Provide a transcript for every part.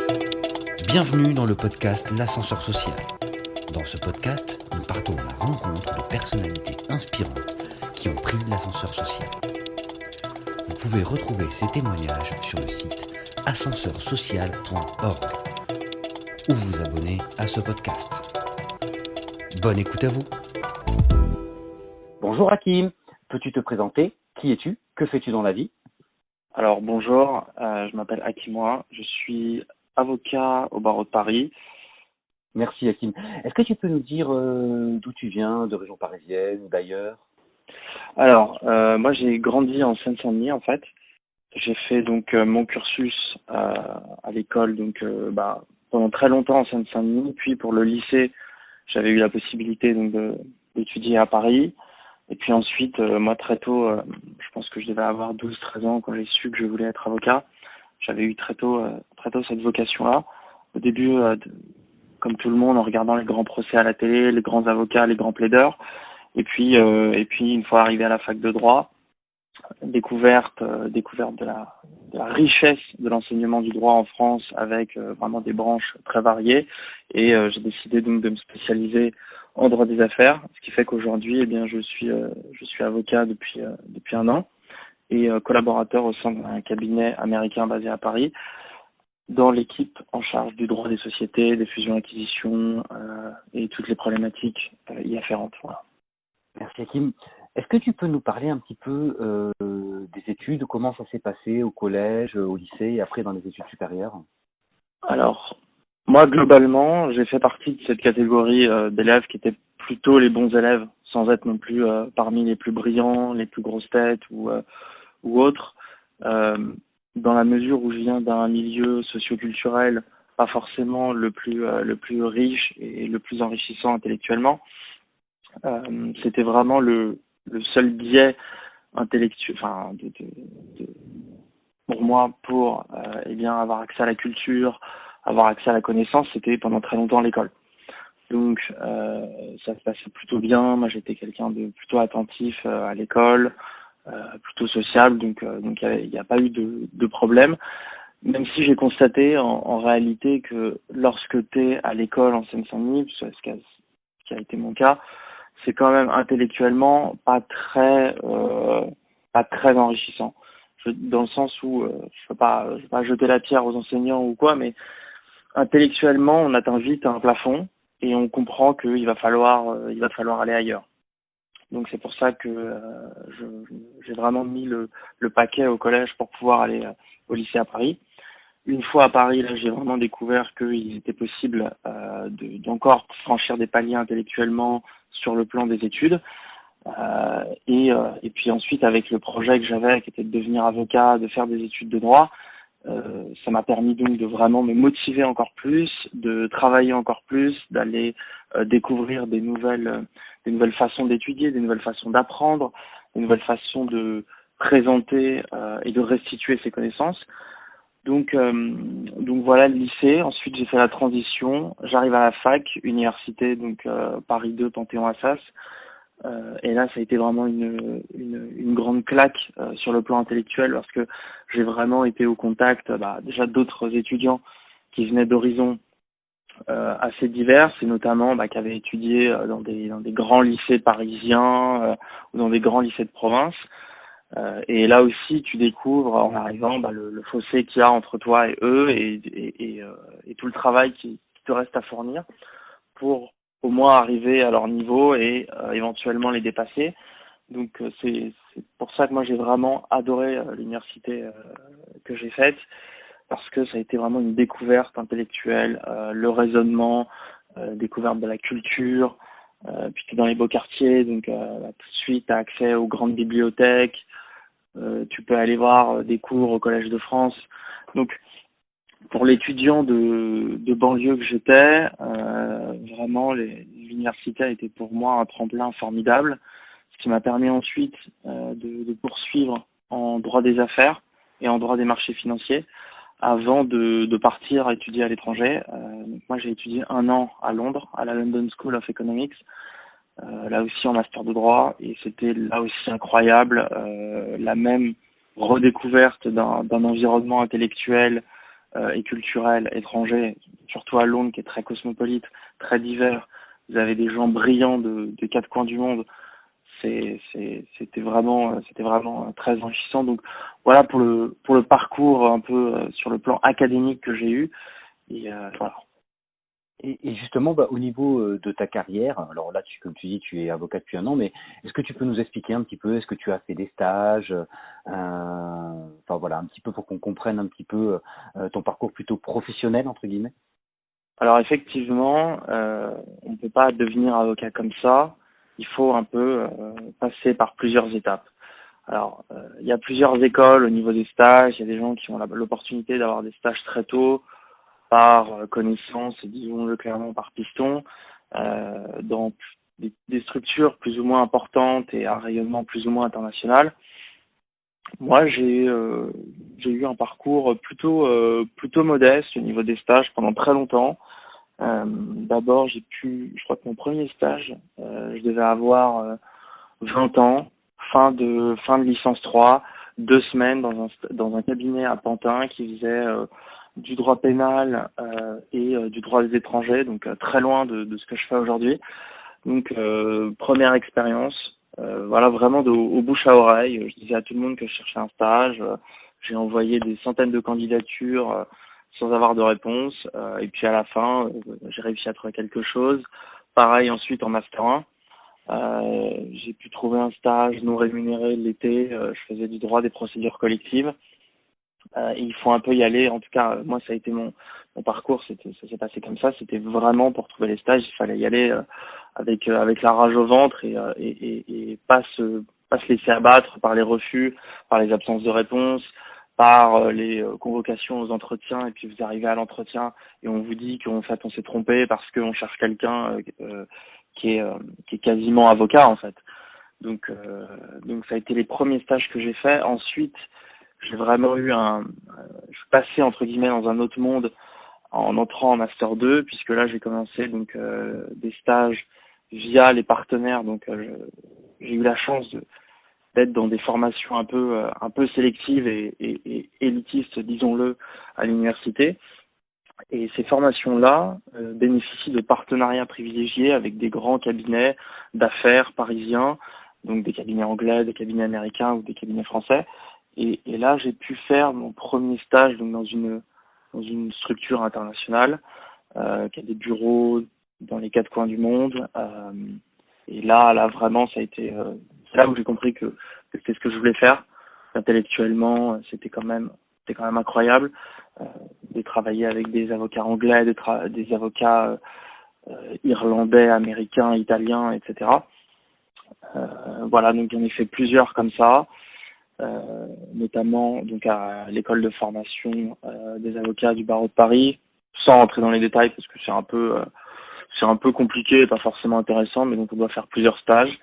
Bienvenue dans le podcast L'ascenseur social. Dans ce podcast, nous partons à la rencontre de personnalités inspirantes qui ont pris l'ascenseur social. Vous pouvez retrouver ces témoignages sur le site ascenseursocial.org ou vous abonner à ce podcast. Bonne écoute à vous. Bonjour Hakim, peux-tu te présenter? Qui es-tu? Que fais-tu dans la vie? Alors bonjour, je m'appelle Hakimoa, je suis avocat au barreau de Paris. Merci Hakim. Est-ce que tu peux nous dire d'où tu viens, de région parisienne ou d'ailleurs? Alors moi j'ai grandi en Seine-Saint-Denis en fait. J'ai fait donc mon cursus à l'école pendant très longtemps en Seine-Saint-Denis, puis pour le lycée j'avais eu la possibilité donc d'étudier à Paris. Et puis ensuite, moi très tôt, je pense que je devais avoir 12-13 ans quand j'ai su que je voulais être avocat. J'avais eu très tôt cette vocation-là. Au début, comme tout le monde, en regardant les grands procès à la télé, les grands avocats, les grands plaideurs. Et puis une fois arrivé à la fac de droit, découverte de la richesse de l'enseignement du droit en France avec vraiment des branches très variées. Et j'ai décidé donc de me spécialiser en droit des affaires, ce qui fait qu'aujourd'hui, je suis avocat depuis un an et collaborateur au sein d'un cabinet américain basé à Paris, dans l'équipe en charge du droit des sociétés, des fusions-acquisitions et toutes les problématiques y afférentes. Voilà. Merci Hakim. Est-ce que tu peux nous parler un petit peu des études, comment ça s'est passé au collège, au lycée et après dans les études supérieures? Alors, moi, globalement, j'ai fait partie de cette catégorie d'élèves qui étaient plutôt les bons élèves, sans être non plus parmi les plus brillants, les plus grosses têtes ou autres. Dans la mesure où je viens d'un milieu socioculturel pas forcément le plus riche et le plus enrichissant intellectuellement, c'était vraiment le seul biais intellectuel, pour moi, pour avoir accès à la culture, avoir accès à la connaissance, c'était pendant très longtemps l'école. Donc ça se passait plutôt bien. Moi, j'étais quelqu'un de plutôt attentif à l'école, plutôt sociable, donc il n'y a pas eu de problème. Même si j'ai constaté en réalité que lorsque tu es à l'école en Seine-Saint-Denis, ce qui a été mon cas, c'est quand même intellectuellement pas très enrichissant. Dans le sens où je veux pas jeter la pierre aux enseignants ou quoi, mais intellectuellement on atteint vite un plafond et on comprend qu'il va falloir aller ailleurs. Donc c'est pour ça que j'ai vraiment mis le paquet au collège pour pouvoir aller au lycée à Paris. Une fois à Paris, là, j'ai vraiment découvert qu'il était possible d'encore franchir des paliers intellectuellement sur le plan des études. Et puis ensuite, avec le projet que j'avais, qui était de devenir avocat, de faire des études de droit, ça m'a permis donc de vraiment me motiver encore plus, de travailler encore plus, d'aller découvrir des nouvelles façons d'étudier, des nouvelles façons d'apprendre, des nouvelles façons de présenter et de restituer ses connaissances. Donc voilà le lycée. Ensuite, j'ai fait la transition. J'arrive à la fac, université, donc Paris 2, Panthéon-Assas. Et là, ça a été vraiment une grande claque sur le plan intellectuel parce que j'ai vraiment été au contact déjà d'autres étudiants qui venaient d'horizons assez divers et notamment qui avaient étudié dans des grands lycées parisiens ou dans des grands lycées de province. Et là aussi, tu découvres en arrivant le fossé qu'il y a entre toi et eux et tout le travail qui te reste à fournir pour au moins arriver à leur niveau et éventuellement les dépasser. Donc c'est pour ça que moi j'ai vraiment adoré l'université que j'ai faite parce que ça a été vraiment une découverte intellectuelle, le raisonnement, découverte de la culture. Puis tu es dans les beaux quartiers, donc tout de suite tu as accès aux grandes bibliothèques. Tu peux aller voir des cours au Collège de France. Donc, pour l'étudiant de banlieue que j'étais, vraiment, l'université a été pour moi un tremplin formidable, ce qui m'a permis ensuite de poursuivre en droit des affaires et en droit des marchés financiers avant de partir étudier à l'étranger. Donc moi, j'ai étudié 1 an à Londres, à la London School of Economics, là aussi en master de droit, et c'était là aussi incroyable, la même redécouverte d'un environnement intellectuel et culturel étranger, surtout à Londres, qui est très cosmopolite, très divers. Vous avez des gens brillants de quatre coins du monde. C'était vraiment très enrichissant. Donc voilà pour le parcours un peu sur le plan académique que j'ai eu. Et voilà. Et justement, au niveau de ta carrière, alors là, comme tu dis, tu es avocat depuis 1 an, mais est-ce que tu peux nous expliquer un petit peu, est-ce que tu as fait des stages, enfin voilà, un petit peu pour qu'on comprenne un petit peu ton parcours plutôt professionnel, entre guillemets? Alors effectivement, on ne peut pas devenir avocat comme ça. Il faut un peu passer par plusieurs étapes. Alors, il y a plusieurs écoles au niveau des stages. Il y a des gens qui ont l'opportunité d'avoir des stages très tôt, par connaissance, et disons-le clairement par piston, dans des structures plus ou moins importantes et à rayonnement plus ou moins international. Moi, j'ai eu un parcours plutôt modeste au niveau des stages pendant très longtemps. D'abord, je crois que mon premier stage, je devais avoir 20 ans, fin de licence 3, 2 semaines dans un cabinet à Pantin qui faisait du droit pénal et du droit des étrangers, donc très loin de ce que je fais aujourd'hui. Donc première expérience, voilà vraiment au bouche à oreille. Je disais à tout le monde que je cherchais un stage. J'ai envoyé des centaines de candidatures sans avoir de réponse. Et puis à la fin, j'ai réussi à trouver quelque chose. Pareil ensuite en master 1. J'ai pu trouver un stage non rémunéré l'été. Je faisais du droit des procédures collectives. Et il faut un peu y aller. En tout cas, moi, ça a été mon parcours. Ça s'est passé comme ça. C'était vraiment pour trouver les stages. Il fallait y aller avec la rage au ventre et pas se laisser abattre par les refus, par les absences de réponse, par les convocations aux entretiens. Et puis vous arrivez à l'entretien et on vous dit qu'en fait on s'est trompé parce qu'on cherche quelqu'un qui est quasiment avocat en fait. Donc ça a été les premiers stages que j'ai faits. Ensuite, j'ai vraiment je suis passé entre guillemets dans un autre monde en entrant en master 2, puisque là j'ai commencé donc des stages via les partenaires. Donc j'ai eu la chance d'être dans des formations un peu sélectives et élitistes, disons-le, à l'université. Et ces formations-là bénéficient de partenariats privilégiés avec des grands cabinets d'affaires parisiens, donc des cabinets anglais, des cabinets américains ou des cabinets français. Et là, j'ai pu faire mon premier stage donc dans une structure internationale qui a des bureaux dans les quatre coins du monde. Et là vraiment, ça a été c'est là où j'ai compris que c'était ce que je voulais faire. Intellectuellement, c'était quand même incroyable de travailler avec des avocats anglais, des avocats irlandais, américains, italiens, etc. Voilà, donc j'en ai fait plusieurs comme ça. Notamment donc à l'école de formation des avocats du barreau de Paris, sans rentrer dans les détails parce que c'est un peu compliqué et pas forcément intéressant, mais donc on doit faire plusieurs stages.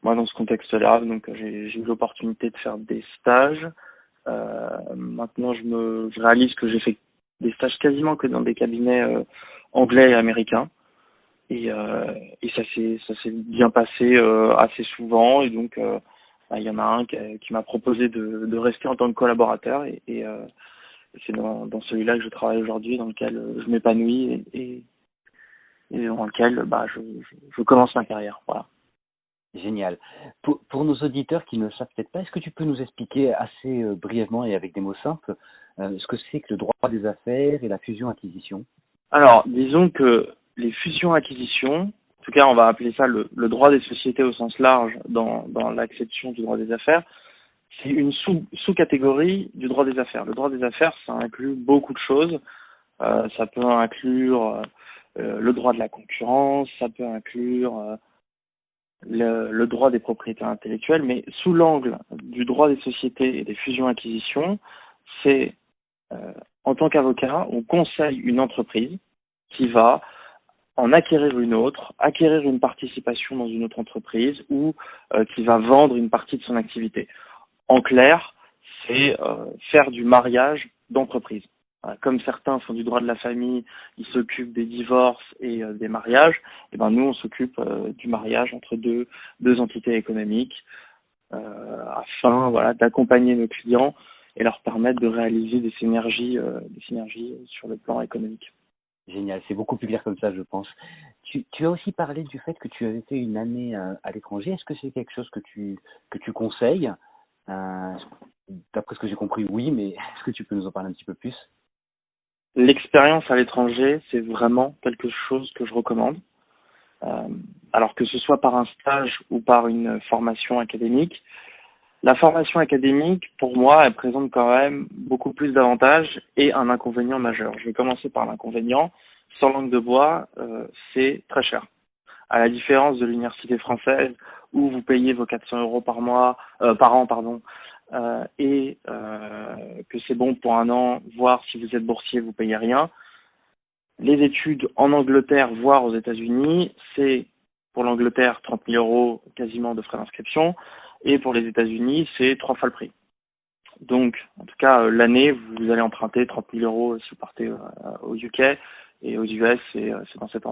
Moi dans ce contexte-là, donc j'ai eu l'opportunité de faire des stages. Maintenant je réalise que j'ai fait des stages quasiment que dans des cabinets anglais et américains. Et ça s'est bien passé assez souvent, et donc il y en a un qui m'a proposé de rester en tant que collaborateur et c'est dans celui-là que je travaille aujourd'hui, dans lequel je m'épanouis et dans lequel je commence ma carrière. Voilà. Génial. Pour nos auditeurs qui ne le savent peut-être pas, est-ce que tu peux nous expliquer assez brièvement et avec des mots simples ce que c'est que le droit des affaires et la fusion-acquisition? Alors, disons que les fusions-acquisitions, en tout cas on va appeler ça le droit des sociétés au sens large dans l'acception du droit des affaires, c'est une sous-catégorie du droit des affaires. Le droit des affaires, ça inclut beaucoup de choses. Ça peut inclure le droit de la concurrence, ça peut inclure le droit des propriétés intellectuelles, mais sous l'angle du droit des sociétés et des fusions-acquisitions, c'est en tant qu'avocat, on conseille une entreprise qui va en acquérir une autre, acquérir une participation dans une autre entreprise ou qui va vendre une partie de son activité. En clair, c'est faire du mariage d'entreprise. Comme certains font du droit de la famille, ils s'occupent des divorces et des mariages, et ben nous on s'occupe du mariage entre deux entités économiques afin d'accompagner nos clients et leur permettre de réaliser des synergies sur le plan économique. Génial, c'est beaucoup plus clair comme ça, je pense. Tu as aussi parlé du fait que tu avais fait une année à l'étranger. Est-ce que c'est quelque chose que tu conseilles? D'après ce que j'ai compris, oui, mais est-ce que tu peux nous en parler un petit peu plus? L'expérience à l'étranger, c'est vraiment quelque chose que je recommande. Alors que ce soit par un stage ou par une formation académique. La formation académique, pour moi, elle présente quand même beaucoup plus d'avantages et un inconvénient majeur. Je vais commencer par l'inconvénient. Sans langue de bois, c'est très cher. À la différence de l'université française où vous payez vos 400 euros par an, et que c'est bon pour un an, voire si vous êtes boursier, vous payez rien. Les études en Angleterre, voire aux États-Unis, c'est pour l'Angleterre 30 000 euros quasiment de frais d'inscription, et pour les États-Unis, c'est 3 fois le prix. Donc, en tout cas, l'année, vous allez emprunter 30 000 euros si vous partez au UK, et aux US, c'est dans cet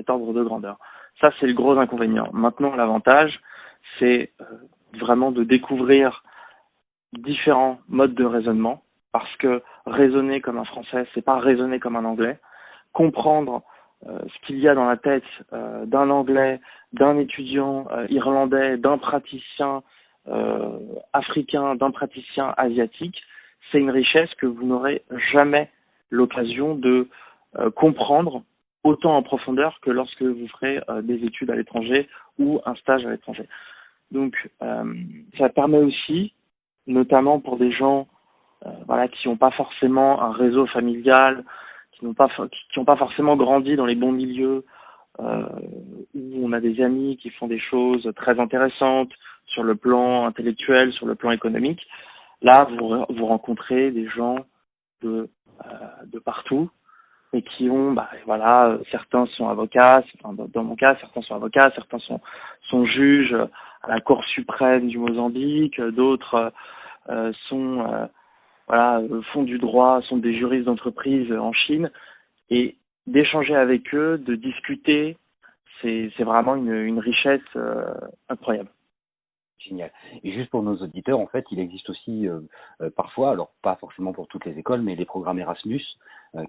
ordre de grandeur. Ça, c'est le gros inconvénient. Maintenant, l'avantage, c'est vraiment de découvrir différents modes de raisonnement, parce que raisonner comme un Français, c'est pas raisonner comme un Anglais. Comprendre ce qu'il y a dans la tête d'un Anglais, d'un étudiant irlandais, d'un praticien africain, d'un praticien asiatique, c'est une richesse que vous n'aurez jamais l'occasion de comprendre autant en profondeur que lorsque vous ferez des études à l'étranger ou un stage à l'étranger. Donc, ça permet aussi, notamment pour des gens qui n'ont pas forcément un réseau familial, qui n'ont pas forcément grandi dans les bons milieux, où on a des amis qui font des choses très intéressantes sur le plan intellectuel, sur le plan économique. Là, vous rencontrez des gens de partout et qui ont, certains sont avocats, dans mon cas, certains sont avocats, certains sont juges à la Cour suprême du Mozambique, d'autres font du droit, sont des juristes d'entreprise en Chine, et d'échanger avec eux, de discuter, c'est vraiment une richesse incroyable. Génial. Et juste pour nos auditeurs, en fait, il existe aussi parfois, alors pas forcément pour toutes les écoles, mais les programmes Erasmus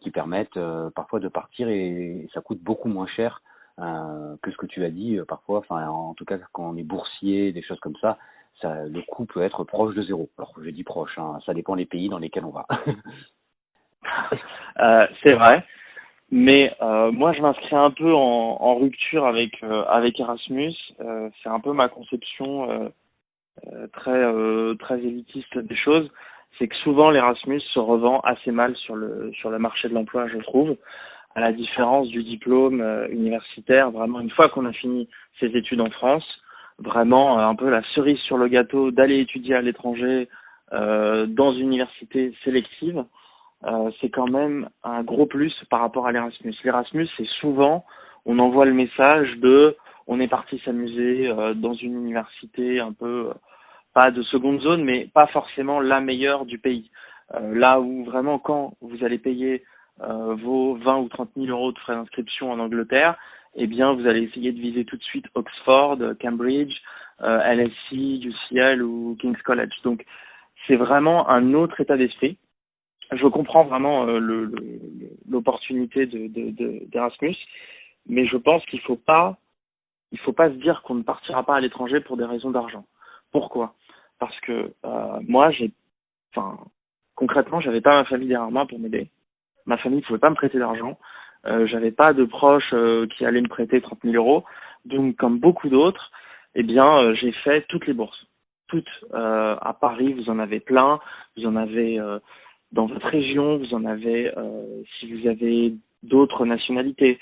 qui permettent parfois de partir, et ça coûte beaucoup moins cher que ce que tu as dit parfois. Enfin, en tout cas, quand on est boursier, des choses comme ça, le coût peut être proche de zéro. Alors, je dis proche, ça dépend des pays dans lesquels on va. C'est vrai. Mais moi, je m'inscris un peu en rupture avec Erasmus. C'est un peu ma conception très élitiste des choses. C'est que souvent l'Erasmus se revend assez mal sur le marché de l'emploi, je trouve, à la différence du diplôme universitaire. Vraiment, une fois qu'on a fini ses études en France, vraiment un peu la cerise sur le gâteau d'aller étudier à l'étranger dans une université sélective. C'est quand même un gros plus par rapport à l'Erasmus. L'Erasmus, c'est souvent, on envoie le message de, on est parti s'amuser dans une université un peu, pas de seconde zone, mais pas forcément la meilleure du pays. Là où vraiment, quand vous allez payer vos 20 ou 30 000 euros de frais d'inscription en Angleterre, eh bien, vous allez essayer de viser tout de suite Oxford, Cambridge, LSE, UCL ou King's College. Donc, c'est vraiment un autre état d'esprit. Je comprends vraiment l'opportunité d'Erasmus, mais je pense qu'il faut pas se dire qu'on ne partira pas à l'étranger pour des raisons d'argent. Pourquoi? Parce que moi, concrètement, j'avais pas ma famille derrière moi pour m'aider. Ma famille pouvait pas me prêter d'argent. J'avais pas de proches qui allaient me prêter 30 000 euros. Donc, comme beaucoup d'autres, eh bien, j'ai fait toutes les bourses. Toutes. À Paris, vous en avez plein. Vous en avez dans votre région, vous en avez si vous avez d'autres nationalités.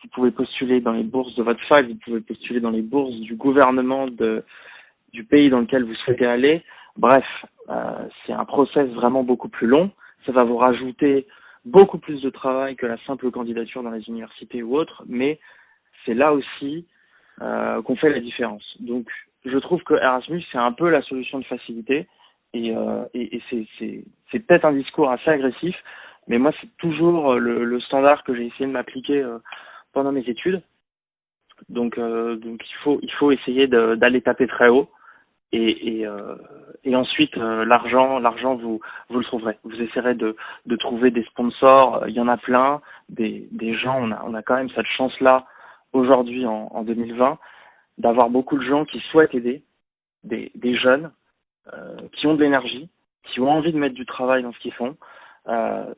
Vous pouvez postuler dans les bourses de votre fac, vous pouvez postuler dans les bourses du gouvernement du pays dans lequel vous souhaitez aller. Bref, c'est un process vraiment beaucoup plus long. Ça va vous rajouter beaucoup plus de travail que la simple candidature dans les universités ou autres, mais c'est là aussi qu'on fait la différence. Donc, je trouve que Erasmus, c'est un peu la solution de facilité, et c'est peut-être un discours assez agressif, mais moi, c'est toujours le standard que j'ai essayé de m'appliquer pendant mes études. Donc il faut essayer d'aller taper très haut Et ensuite, l'argent, vous le trouverez. Vous essaierez de trouver des sponsors. Il y en a plein, des gens. On a quand même cette chance-là aujourd'hui en 2020 d'avoir beaucoup de gens qui souhaitent aider, des jeunes qui ont de l'énergie, qui ont envie de mettre du travail dans ce qu'ils font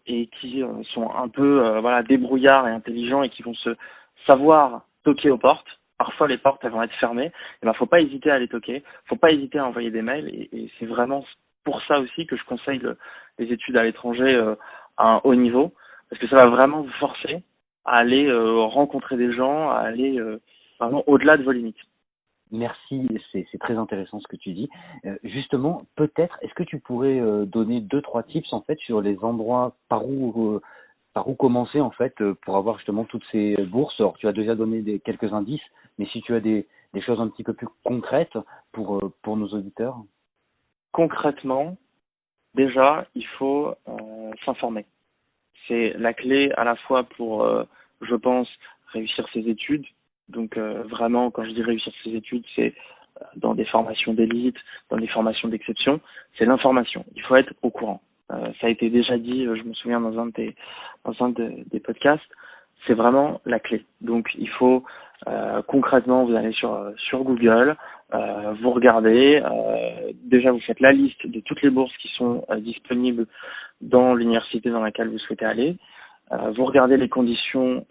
et qui sont un peu débrouillards et intelligents et qui vont se savoir toquer aux portes. Parfois, les portes elles vont être fermées. Et ben, faut pas hésiter à les toquer. Faut pas hésiter à envoyer des mails. Et c'est vraiment pour ça aussi que je conseille les études à l'étranger à un haut niveau, parce que ça va vraiment vous forcer à aller rencontrer des gens, à aller vraiment au-delà de vos limites. Merci, c'est très intéressant ce que tu dis. Justement, peut-être, est-ce que tu pourrais donner 2-3 tips en fait sur les endroits par où commencer en fait pour avoir justement toutes ces bourses? Alors, tu as déjà donné quelques indices, mais si tu as des choses un petit peu plus concrètes pour nos auditeurs. Concrètement, déjà, il faut s'informer. C'est la clé à la fois pour, je pense, réussir ses études. Donc vraiment, quand je dis réussir ses études, c'est dans des formations d'élite, dans des formations d'exception, c'est l'information. Il faut être au courant. Ça a été déjà dit, je me souviens dans un des podcasts, c'est vraiment la clé. Donc il faut concrètement, vous allez sur Google, vous regardez, déjà vous faites la liste de toutes les bourses qui sont disponibles dans l'université dans laquelle vous souhaitez aller. Vous regardez les conditions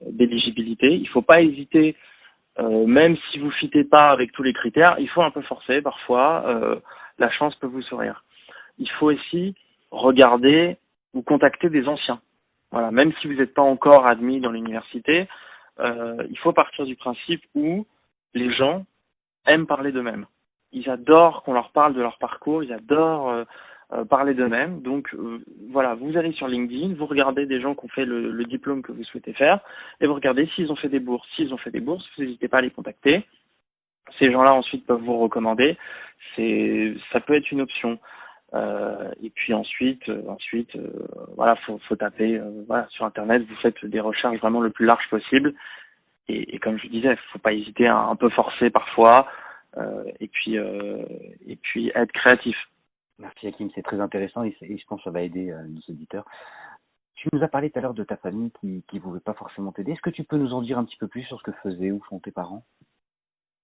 d'éligibilité. Il ne faut pas hésiter, même si vous ne fitez pas avec tous les critères, il faut un peu forcer. Parfois, la chance peut vous sourire. Il faut aussi regarder ou contacter des anciens. Voilà, même si vous n'êtes pas encore admis dans l'université, il faut partir du principe où les gens aiment parler d'eux-mêmes. Ils adorent qu'on leur parle de leur parcours, ils adorent parler d'eux-mêmes. Donc voilà, vous allez sur LinkedIn, vous regardez des gens qui ont fait le diplôme que vous souhaitez faire et vous regardez s'ils ont fait des bourses. S'ils ont fait des bourses, vous n'hésitez pas à les contacter. Ces gens-là ensuite peuvent vous recommander. Ça peut être une option. Et puis ensuite, voilà, faut taper sur Internet. Vous faites des recherches vraiment le plus large possible. Et comme je disais, faut pas hésiter à un peu forcer parfois. Et puis être créatif. Merci Hakim, c'est très intéressant et je pense que ça va aider nos auditeurs. Tu nous as parlé tout à l'heure de ta famille qui ne voulait pas forcément t'aider. Est-ce que tu peux nous en dire un petit peu plus sur ce que faisaient ou font tes parents?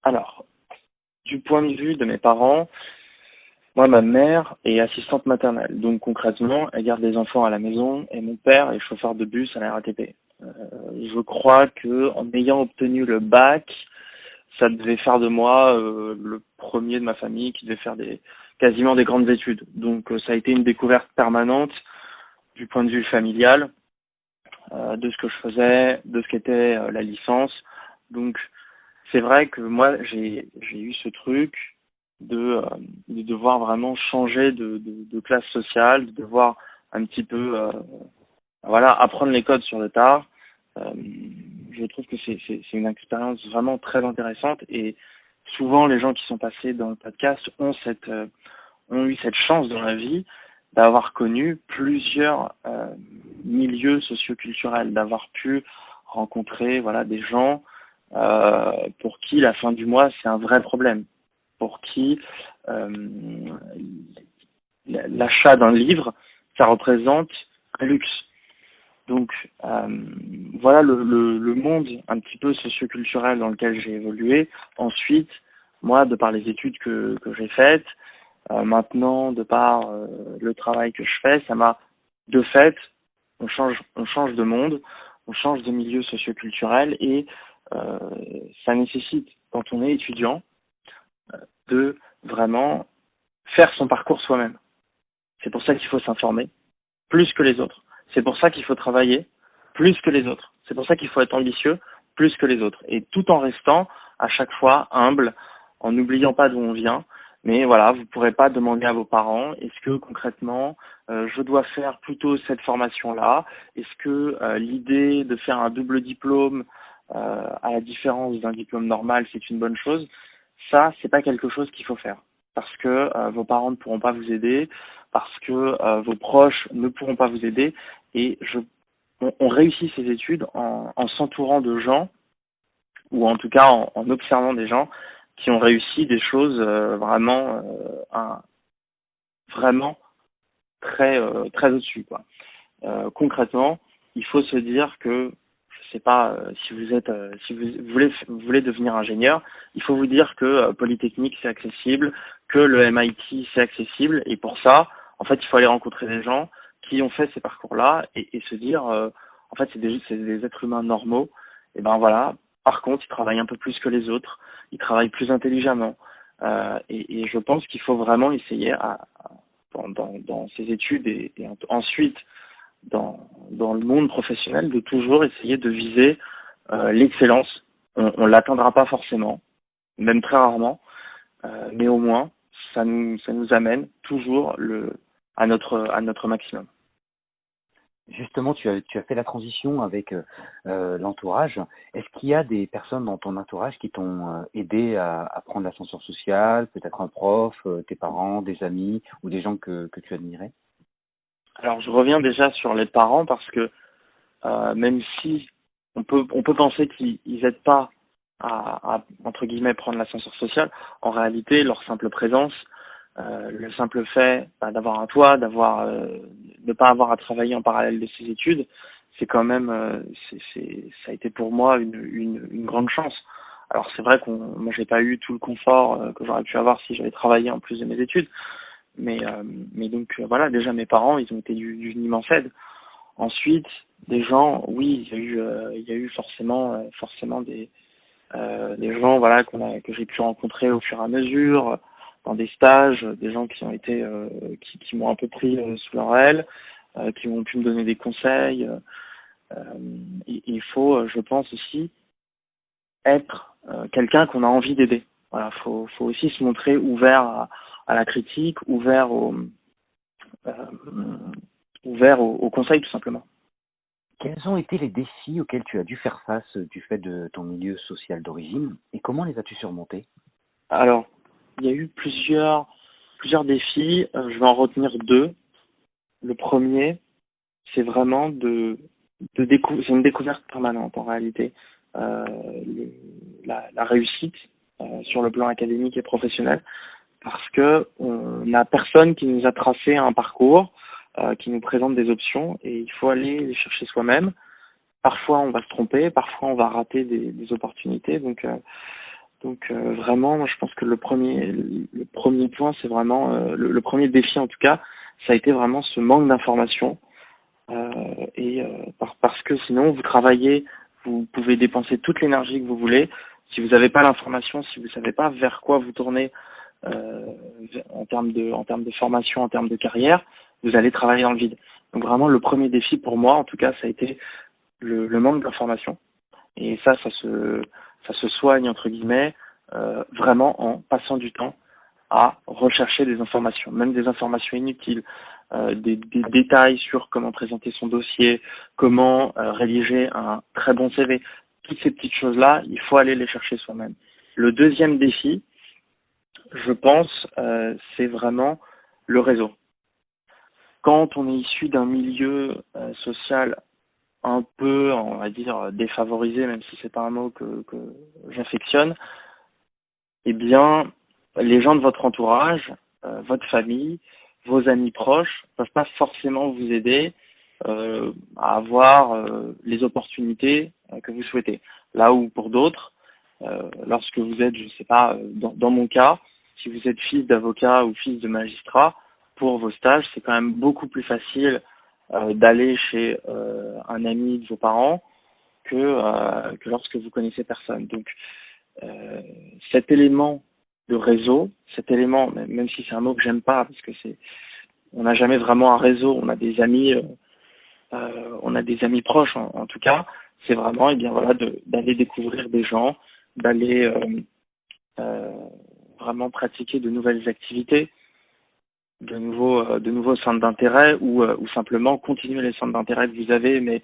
Alors, du point de vue de mes parents, moi, ma mère est assistante maternelle. Donc concrètement, elle garde les enfants à la maison et mon père est chauffeur de bus à la RATP. Je crois que en ayant obtenu le bac, ça devait faire de moi le premier de ma famille qui devait faire quasiment des grandes études. Donc ça a été une découverte permanente du point de vue familial, de ce que je faisais, de ce qu'était la licence. Donc c'est vrai que moi j'ai eu ce truc de devoir vraiment changer de classe sociale, de devoir un petit peu apprendre les codes sur le tard. Je trouve que c'est une expérience vraiment très intéressante et souvent les gens qui sont passés dans le podcast ont eu cette chance dans la vie d'avoir connu plusieurs milieux socioculturels, d'avoir pu rencontrer des gens pour qui la fin du mois c'est un vrai problème, pour qui l'achat d'un livre ça représente un luxe. Donc voilà le monde un petit peu socioculturel dans lequel j'ai évolué. Ensuite, moi, de par les études que j'ai faites, maintenant, de par le travail que je fais, ça m'a de fait, on change de monde, on change de milieu socioculturel et ça nécessite, quand on est étudiant, de vraiment faire son parcours soi-même. C'est pour ça qu'il faut s'informer plus que les autres. C'est pour ça qu'il faut travailler plus que les autres. C'est pour ça qu'il faut être ambitieux plus que les autres. Et tout en restant à chaque fois humble, en n'oubliant pas d'où on vient. Mais voilà, vous ne pourrez pas demander à vos parents, est-ce que concrètement, je dois faire plutôt cette formation-là? Est-ce que l'idée de faire un double diplôme, à la différence d'un diplôme normal, c'est une bonne chose? Ça, c'est pas quelque chose qu'il faut faire. Parce que vos parents ne pourront pas vous aider, parce que vos proches ne pourront pas vous aider. Et on réussit ses études en s'entourant de gens, ou en tout cas en observant des gens qui ont réussi des choses vraiment très au-dessus, quoi. Concrètement, il faut se dire que, je sais pas, si vous voulez devenir ingénieur, il faut vous dire que Polytechnique c'est accessible, que le MIT c'est accessible, et pour ça, en fait, il faut aller rencontrer des gens qui ont fait ces parcours-là et se dire, en fait, c'est des êtres humains normaux. Et ben voilà. Par contre, ils travaillent un peu plus que les autres, ils travaillent plus intelligemment, et je pense qu'il faut vraiment essayer dans ses études et ensuite dans le monde professionnel de toujours essayer de viser l'excellence. On l'atteindra pas forcément, même très rarement, mais au moins ça nous amène toujours à notre maximum. Justement, tu as fait la transition avec l'entourage. Est-ce qu'il y a des personnes dans ton entourage qui t'ont aidé à prendre l'ascenseur social, peut-être un prof, tes parents, des amis ou des gens que tu admirais? Alors je reviens déjà sur les parents parce que même si on peut penser qu'ils aident pas à entre guillemets prendre l'ascenseur social, en réalité leur simple présence, le simple fait d'avoir un toit, de pas avoir à travailler en parallèle de ses études, c'est quand même ça a été pour moi une grande chance. Alors c'est vrai moi j'ai pas eu tout le confort que j'aurais pu avoir si j'avais travaillé en plus de mes études, mais donc voilà, déjà mes parents ils ont été d'une immense aide. Ensuite, des gens, oui, il y a eu forcément des gens voilà que j'ai pu rencontrer au fur et à mesure dans des stages, des gens qui ont été qui m'ont un peu pris sous leur aile, qui ont pu me donner des conseils. Il faut, je pense aussi, être quelqu'un qu'on a envie d'aider. Voilà, faut aussi se montrer ouvert à la critique, euh, ouvert aux conseils tout simplement. Quels ont été les défis auxquels tu as dû faire face du fait de ton milieu social d'origine et comment les as-tu surmontés? Alors, il y a eu plusieurs défis. Je vais en retenir deux. Le premier, c'est vraiment c'est une découverte permanente en réalité. La réussite sur le plan académique et professionnel, parce que on n'a personne qui nous a tracé un parcours, qui nous présente des options, et il faut aller les chercher soi-même. Parfois, on va se tromper, parfois, on va rater des opportunités. Donc vraiment, moi, je pense que le premier point, c'est vraiment le premier défi en tout cas, ça a été vraiment ce manque d'information. Parce que sinon, vous travaillez, vous pouvez dépenser toute l'énergie que vous voulez. Si vous n'avez pas l'information, si vous ne savez pas vers quoi vous tournez en termes de formation, en termes de carrière, vous allez travailler dans le vide. Donc vraiment, le premier défi pour moi, en tout cas, ça a été le manque d'information. Et ça se soigne entre guillemets vraiment en passant du temps à rechercher des informations, même des informations inutiles, des détails sur comment présenter son dossier, comment rédiger un très bon CV. Toutes ces petites choses-là, il faut aller les chercher soi-même. Le deuxième défi, je pense, c'est vraiment le réseau. Quand on est issu d'un milieu social un peu, on va dire, défavorisé, même si c'est pas un mot que j'affectionne, eh bien, les gens de votre entourage, votre famille, vos amis proches peuvent pas forcément vous aider à avoir les opportunités que vous souhaitez. Là où pour d'autres, lorsque vous êtes, je sais pas, dans mon cas, si vous êtes fils d'avocat ou fils de magistrat, pour vos stages, c'est quand même beaucoup plus facile d'aller chez un ami de vos parents que lorsque vous connaissez personne. Donc cet élément de réseau, cet élément, même si c'est un mot que j'aime pas, parce que on n'a jamais vraiment un réseau, on a des amis proches en tout cas, c'est vraiment voilà d'aller découvrir des gens, d'aller vraiment pratiquer de nouvelles activités, de nouveaux centres d'intérêt ou simplement continuer les centres d'intérêt que vous avez mais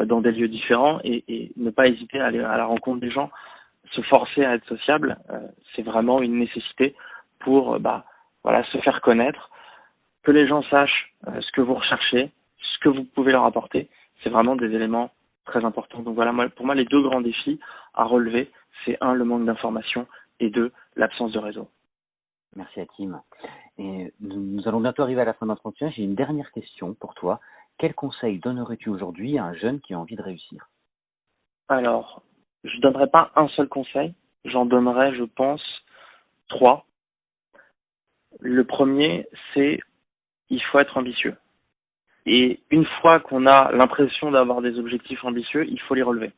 dans des lieux différents et ne pas hésiter à aller à la rencontre des gens. Se forcer à être sociable, c'est vraiment une nécessité pour voilà, se faire connaître, que les gens sachent ce que vous recherchez, ce que vous pouvez leur apporter. C'est vraiment des éléments très importants. Donc voilà, pour moi, les deux grands défis à relever, c'est un, le manque d'information et 2, l'absence de réseau. Merci Hakim. Et nous allons bientôt arriver à la fin de notre entretien. J'ai une dernière question pour toi. Quel conseil donnerais-tu aujourd'hui à un jeune qui a envie de réussir? Alors, je ne donnerai pas un seul conseil, j'en donnerai, je pense, 3. Le premier, c'est il faut être ambitieux. Et une fois qu'on a l'impression d'avoir des objectifs ambitieux, il faut les relever.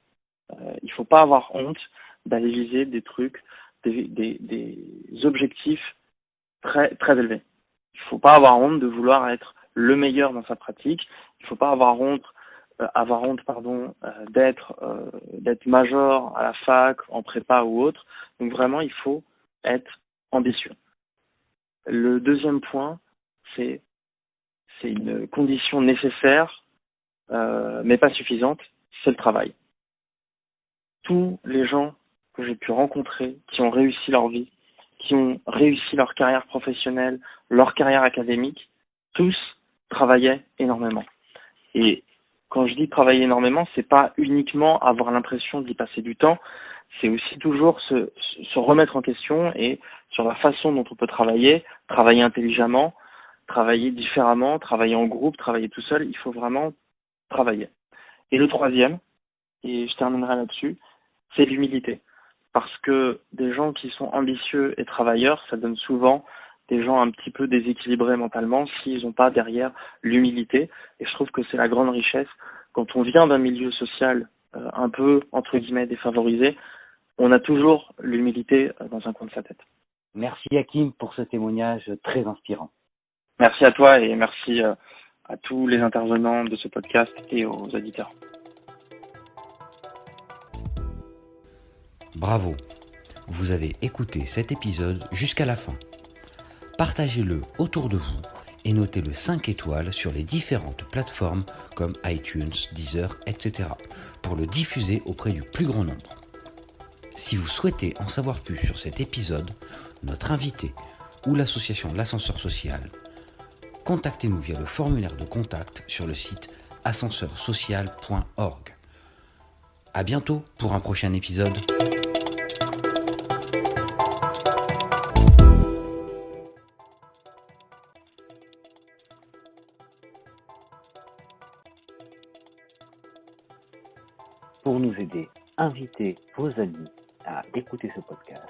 Il ne faut pas avoir honte d'aller viser des trucs, des objectifs très, très élevés. Il ne faut pas avoir honte de vouloir être le meilleur dans sa pratique. Il ne faut pas avoir honte d'être major à la fac, en prépa ou autre. Donc vraiment, il faut être ambitieux. Le deuxième point, c'est une condition nécessaire, mais pas suffisante, c'est le travail. Tous les gens que j'ai pu rencontrer, qui ont réussi leur vie, qui ont réussi leur carrière professionnelle, leur carrière académique, tous travaillaient énormément. Et quand je dis travailler énormément, c'est pas uniquement avoir l'impression d'y passer du temps, c'est aussi toujours se remettre en question et sur la façon dont on peut travailler intelligemment, travailler différemment, travailler en groupe, travailler tout seul, il faut vraiment travailler. Et le troisième, et je terminerai là-dessus, c'est l'humilité. Parce que des gens qui sont ambitieux et travailleurs, ça donne souvent des gens un petit peu déséquilibrés mentalement s'ils n'ont pas derrière l'humilité. Et je trouve que c'est la grande richesse. Quand on vient d'un milieu social un peu, entre guillemets, défavorisé, on a toujours l'humilité dans un coin de sa tête. Merci Hakim pour ce témoignage très inspirant. Merci à toi et merci à tous les intervenants de ce podcast et aux auditeurs. Bravo, vous avez écouté cet épisode jusqu'à la fin. Partagez-le autour de vous et notez-le 5 étoiles sur les différentes plateformes comme iTunes, Deezer, etc. pour le diffuser auprès du plus grand nombre. Si vous souhaitez en savoir plus sur cet épisode, notre invité ou l'association L'Ascenseur Social, contactez-nous via le formulaire de contact sur le site ascenseurssocial.org. À bientôt pour un prochain épisode. Pour nous aider, invitez vos amis à écouter ce podcast.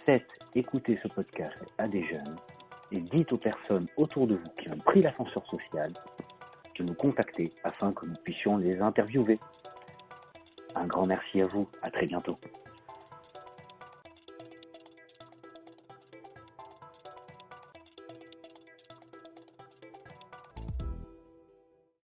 Faites écouter ce podcast à des jeunes et dites aux personnes autour de vous qui ont pris l'ascenseur social de nous contacter afin que nous puissions les interviewer. Un grand merci à vous, à très bientôt.